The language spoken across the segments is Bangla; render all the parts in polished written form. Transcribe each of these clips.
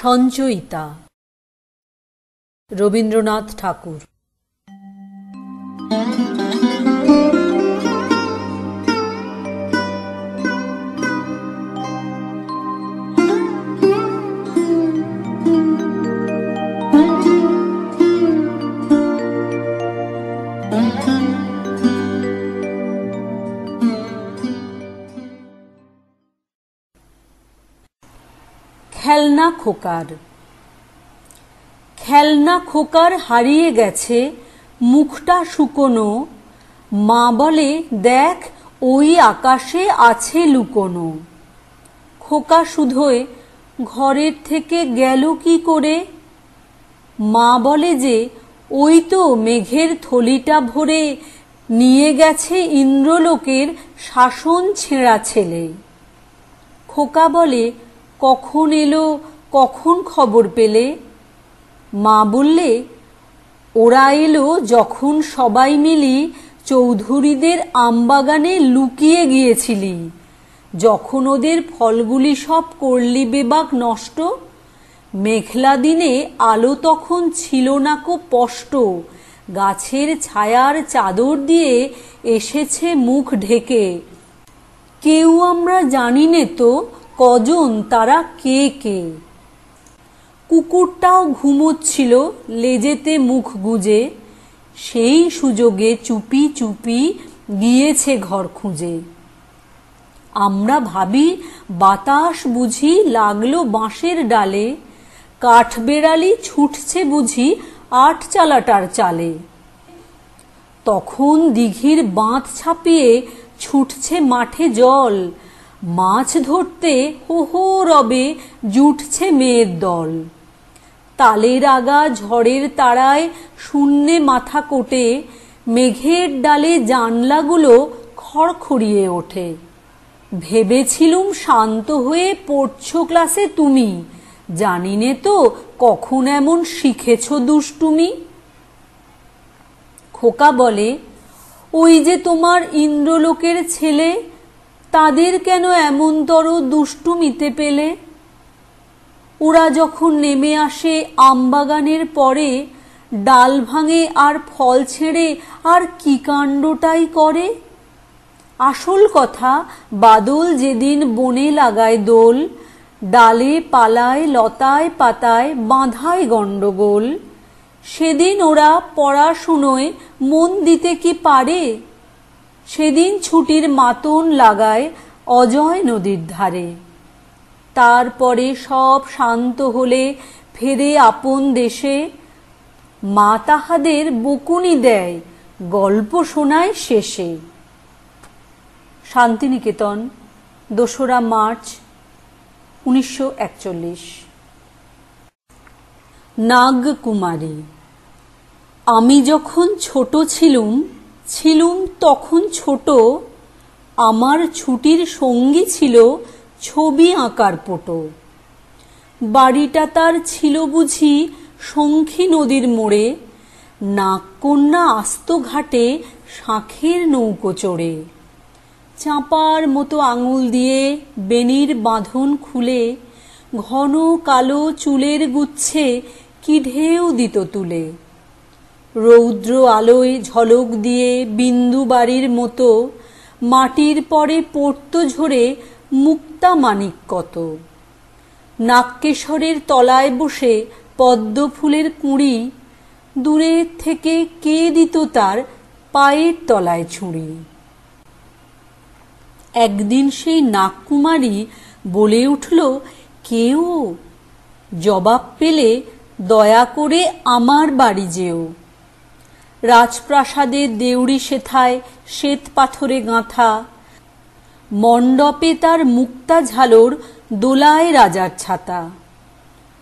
সঞ্চয়িতা রবীন্দ্রনাথ ঠাকুর। খেলনা খোকার। খেলনা খোকার হারিয়ে গেছে মুখটা শুকনো, মা বলে দেখ ওই আকাশে আছে লুকোনো। খোকা শুধোয় ঘরের থেকে গেল কি করে? মা বলে যে ওই তো মেঘের থলিটা ভরে নিয়ে গেছে ইন্দ্রলোকের শাসন ছেঁড়া ছেলে। খোকা বলে কখন এলো, কখন খবর পেলে? মা বললে ওরা এলো যখন সবাই মিলি চৌধুরীদের আমবাগানে লুকিয়ে গিয়েছিলি, যখন ওদের ফলগুলি সব করলি বেবাক নষ্ট। মেঘলা দিনে আলো তখন ছিল না কো স্পষ্ট, গাছের ছায়ার চাদর দিয়ে এসেছে মুখ ঢেকে। কেউ আমরা জানি নে তো কজন তারা কে কে। কুকুরটাও ঘুমোচ্ছিল লেজেতে মুখ গুজে, সেই সুযোগে চুপি চুপি গিয়েছে ঘর খুঁজে। আমরা ভাবি বাতাস বুঝি লাগলো বাঁশের ডালে, কাঠবেড়ালি ছুটছে বুঝি আট চালাটার চালে। তখন দিঘির বাঁধ ছাপিয়ে ছুটছে মাঠে জল, মাছ ধরতে হো হো রবে জুটছে মেয়ের দল। তালের আগা ঝড়ের তাড়ায় শূন্যে মাথা কোটে, মেঘের ডালে জানলাগুলো খড়খড়িয়ে ওঠে। ভেবেছিলুম শান্ত হয়ে পড়ছো ক্লাসে তুমি, জানি নে তো কখন এমন শিখেছ দুষ্টুমি। খোকা বলে ওই যে তোমার ইন্দ্রলোকের ছেলে, তাদের কেন এমনতর দুষ্টুমিতে পেলে? ওরা যখন নেমে আসে আমবাগানের পরে, ডাল ভাঙে আর ফল ছেড়ে আর কি কাণ্ডটাই করে। আসল কথা বাদল যেদিন বনে লাগায় দোল, ডালে পালায় লতায় পাতায় বাঁধায় গণ্ডগোল, সেদিন ওরা পড়াশুনোয় মন দিতে কি পারে? সেদিন ছুটির মাতন লাগায় অজয় নদীর ধারে। তারপরে সব শান্ত হলে ফেরে আপন দেশে, মা তাহাদের বকুনি দেয় গল্প শোনায় শেষে। শান্তিনিকেতন, ২রা মার্চ ১৯৪১। নাগকুমারী। আমি যখন ছোট ছিলুম তখন ছোট, আমার ছুটির সঙ্গী ছিল ছবি আঁকার পটো। বাড়িটা তার ছিল বুঝি শঙ্খী নদীর মোড়ে, নাগকন্যা আস্ত ঘাটে শাঁখের নৌকো চড়ে। চাঁপার মতো আঙুল দিয়ে বেনির বাঁধন খুলে, ঘন কালো চুলের গুচ্ছে কি ঢেউ দিত তুলে। রৌদ্র আলোয় ঝলক দিয়ে বিন্দু বাড়ির মতো, মাটির পরে পড়তো ঝরে মুক্তা মানিক কত। নাগকেশরের তলায় বসে পদ্ম ফুলের কুঁড়ি, দূরের থেকে কে দিত তার পায়ের তলায় ছুঁড়ি। একদিন সেই নাগকুমারী বলে উঠল কেউ, জবাব পেলে দয়া করে আমার বাড়ি যেও। রাজপ্রাসাদের দেউড়ি সেথায় শ্বেত পাথরে গাঁথা, মণ্ডপে তার মুক্তা ঝালর দোলায় রাজার ছাতা।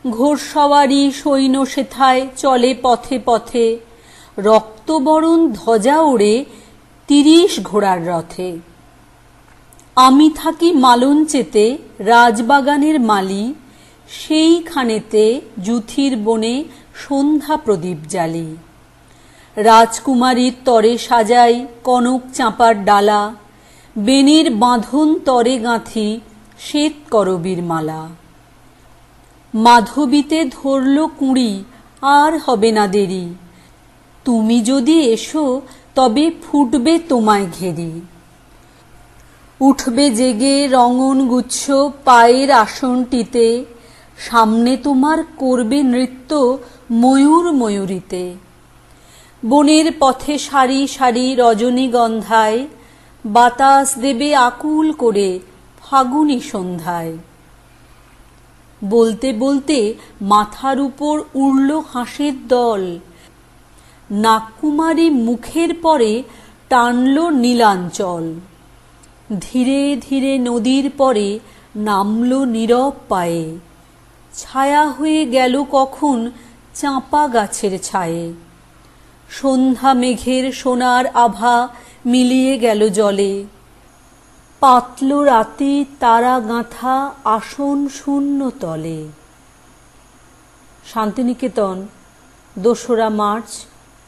ঘোড়সওয়ারি সৈন্য সেথায় চলে পথে পথে, রক্তবরণ ধ্বজা ওড়ে ৩০ ঘোড়ার রথে। আমি থাকি মালঞ্চেতে রাজবাগানের মালি, সেইখানেতে জুথির বনে সন্ধ্যা প্রদীপ জ্বালি। রাজকুমারীর তরে সাজাই কনক চাঁপার ডালা, বেনির বাঁধন তরে গাঁথি শ্বেত করবীর মালা। মাধবীতে ধরল কুঁড়ি, আর হবে না দেরি, তুমি যদি এসো তবে ফুটবে তোমায় ঘেরি। উঠবে জেগে রঙন গুচ্ছ পায়ের আসনটিতে, সামনে তোমার করবে নৃত্য ময়ূর ময়ূরীতে। বনের পথে সারি সারি রজনীগন্ধায়, বাতাস দেবে আকুল করে ফাগুনি সন্ধ্যায়। বলতে বলতে মাথার উপর উড়ল হাঁসের দল, নাগকুমারী মুখের পরে টানল নীলাঞ্চল। ধীরে ধীরে নদীর পরে নামল নীরব পায়ে, ছায়া হয়ে গেল কখন চাঁপা গাছের ছায়ে। সন্ধ্যা মেঘের সোনার আভা মিলিয়ে গেল জলে, পাতল রাতে তারা গাঁথা আসন শূন্য তলে। শান্তিনিকেতন, ২রা মার্চ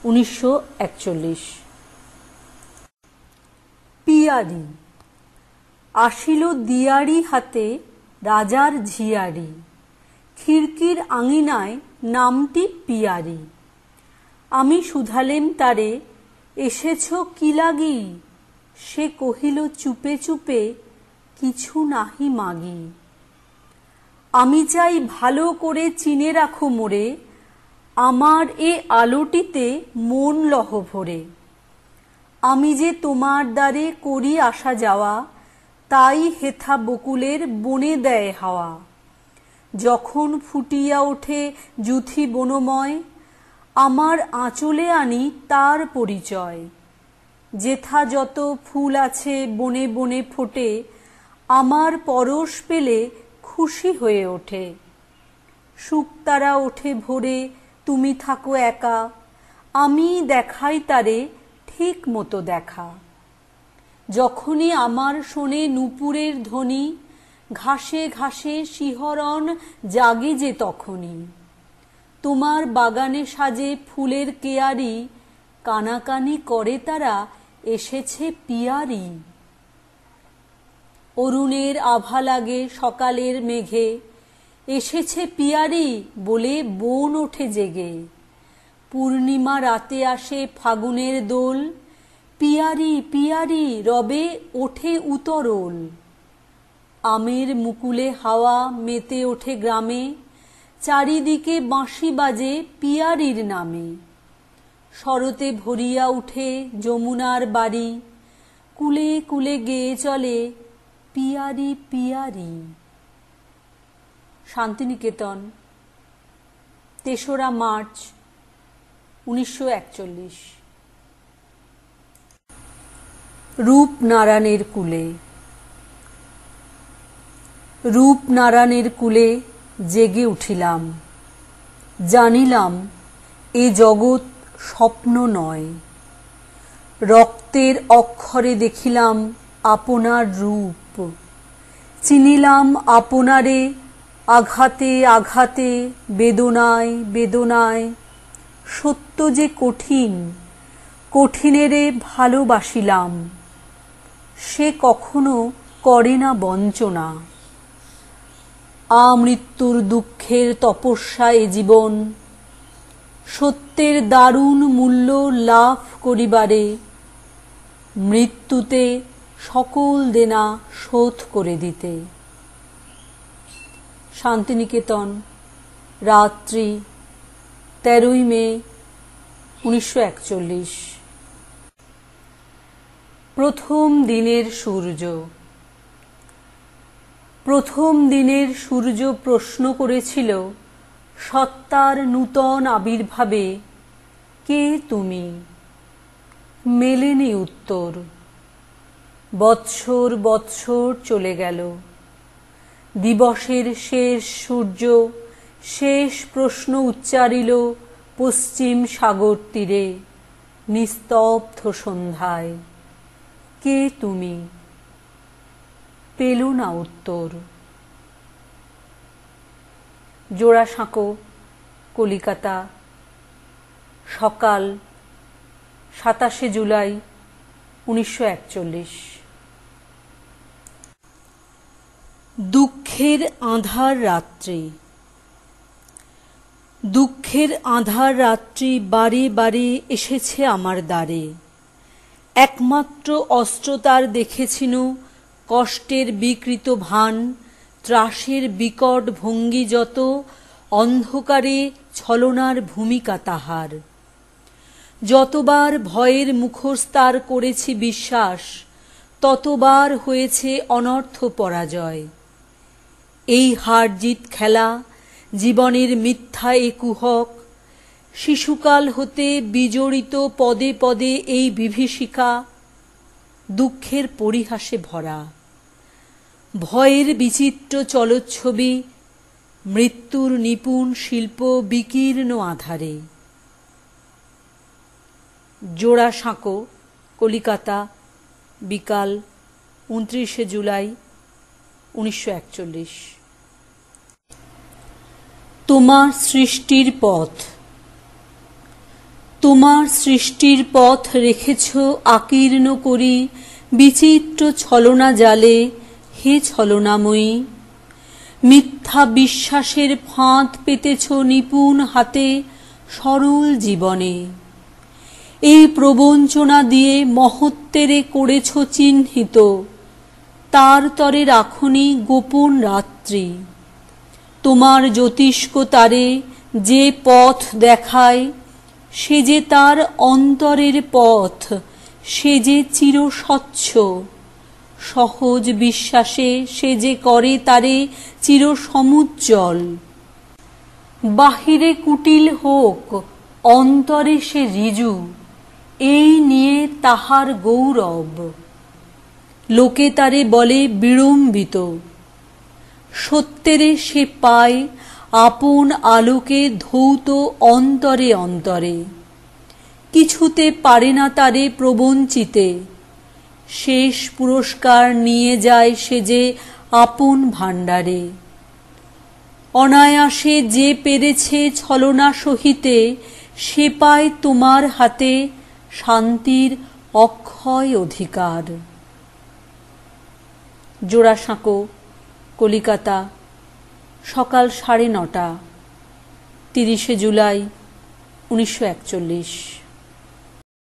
১৯৪১। পিয়ারি। আসিল দিয়ারি হাতে রাজার ঝিয়ারি, খিড়কির আঙিনায় নামটি পিয়ারি। আমি শুধালেম তারে, এসেছ কি লাগি? সে কহিল চুপে চুপে, কিছু নাহি মাগি। আমি চাই ভালো করে চিনে রাখো মোরে, আমার এ আলোটিতে মন লহ ভরে। আমি যে তোমার দ্বারে করি আসা যাওয়া, তাই হেথা বকুলের বনে দেয় হাওয়া। যখন ফুটিয়া ওঠে যুথি বনময়, আমার আঁচলে আনি তার পরিচয়। যেথা যত ফুল আছে বনে বনে ফোটে, আমার পরশ পেলে খুশি হয়ে ওঠে। শুকতারা ওঠে ভোরে, তুমি থাকো একা, আমি দেখাই তারে ঠিক মতো দেখা। যখনই আমার শোনে নূপুরের ধ্বনি, ঘাসে ঘাসে শিহরণ জাগে যে তখনই। তোমার বাগানে সাজে ফুলের কেয়ারি, কানাকানি করে তারা এসেছে পিয়ারি। অরুণের আভা লাগে সকালের মেঘে, এসেছে পিয়ারি বলে বন ওঠে জেগে। পূর্ণিমা রাতে আসে ফাগুনের দোল, পিয়ারি পিয়ারি রবে ওঠে উতরোল। আমের মুকুলে হাওয়া মেতে ওঠে গ্রামে, চারিদিকে বাঁশি বাজে পিয়ারির নামে। শরতে ভরিয়া উঠে যমুনার বাড়ি, কুলে কুলে গেয়ে চলে পিয়ারি পিয়ারি। শান্তিনিকেতন, ৩রা মার্চ ১৯৪১। রূপনারায়ণের কুলে। রূপনারায়ণের কুলে জেগে উঠিলাম, জানিলাম এ জগৎ স্বপ্ন নয়। রক্তের অক্ষরে দেখিলাম আপনার রূপ, চিনিলাম আপনারে আঘাতে আঘাতে, বেদনায় বেদনায়। সত্য যে কঠিন, কঠিনেরে ভালোবাসিলাম, সে কখনো করে না বঞ্চনা। আমৃত্যুর দুঃখের তপস্যা এ জীবন, সত্যের দারুণ মূল্য লাভ করিবারে, মৃত্যুতে সকল দেনা শোধ করে দিতে। শান্তিনিকেতন, রাত্রি, ১৩ই মে ১৯৪১। প্রথম দিনের সূর্য। প্রথম দিনের সূর্য প্রশ্ন করেছিল সত্তার নূতন আবির্ভাবে, কে তুমি? মেলেনি উত্তর। বৎসর বৎসর চলে গেল। দিবসের শেষ সূর্য শেষ প্রশ্ন উচ্চারিল পশ্চিম সাগর তীরে, নিস্তব্ধ সন্ধ্যায়, কে তুমি? পেল না উত্তর। জোড়াসাঁকো, কলিকাতা, সকাল ২৭শে জুলাই ১৯৪১। দুঃখের আঁধার রাত্রি। দুঃখের আঁধার রাত্রি বারে বারে এসেছে আমার দ্বারে। একমাত্র অস্ত্র তার দেখেছিনু কষ্টের বিকৃত ভান, ত্রাসের বিকট ভঙ্গি যত, অন্ধকারে ছলনার ভূমিকা তাহার। যতবার ভয়ের মুখোশ তার করেছি বিশ্বাস, ততবার হয়েছে অনর্থ পরাজয়। এই হার জিত খেলা, জীবনের মিথ্যা এ কুহক, শিশুকাল হতে বিজড়িত পদে পদে এই বিভীষিকা, দুঃখের পরিহাসে ভরা। ভয়ের বিচিত্র চলচ্ছবি, মৃত্যুর নিপুণ শিল্প বিকীর্ণ আধারে। জোড়াসাঁকো, কলিকাতা, বিকাল 29 জুলাই 1941। তোমার সৃষ্টির পথ। তোমার সৃষ্টির পথ রেখেছ আকীর্ণ করি বিচিত্র ছলনা জালে, হে ছলনাময়ী। মিথ্যা বিশ্বাসের ফাঁদ পেতেছ নিপুণ হাতে সরল জীবনে। এই প্রবঞ্চনা দিয়ে মহত্বেরে করেছ চিহ্নিত, তার তরে রাখনি গোপন রাত্রি। তোমার জ্যোতিষ্ক তারে যে পথ দেখায়, সে যে তার অন্তরের পথ, সে যে চিরস্বচ্ছ। সহজ বিশ্বাসে সে যে করে তারে চিরসমুজ্জ্বল। বাহিরে কুটিল হোক, অন্তরে সে ঋজু, এই নিয়ে তাহার গৌরব। লোকে তারে বলে বিড়ম্বিত, সত্যেরে সে পায় আপন আলোকে ধৌত অন্তরে অন্তরে। কিছুতে পারে না তারে প্রবঞ্চিতে, শেষ পুরস্কার নিয়ে যায় সে যে আপন ভাণ্ডারে। অনায়াসে যে পেরেছে ছলনা সহিতে, সে পায় তোমার হাতে শান্তির অক্ষয় অধিকার। জোড়াসাঁকো, কলিকাতা, সকাল 9:30, 30 জুলাই 1941।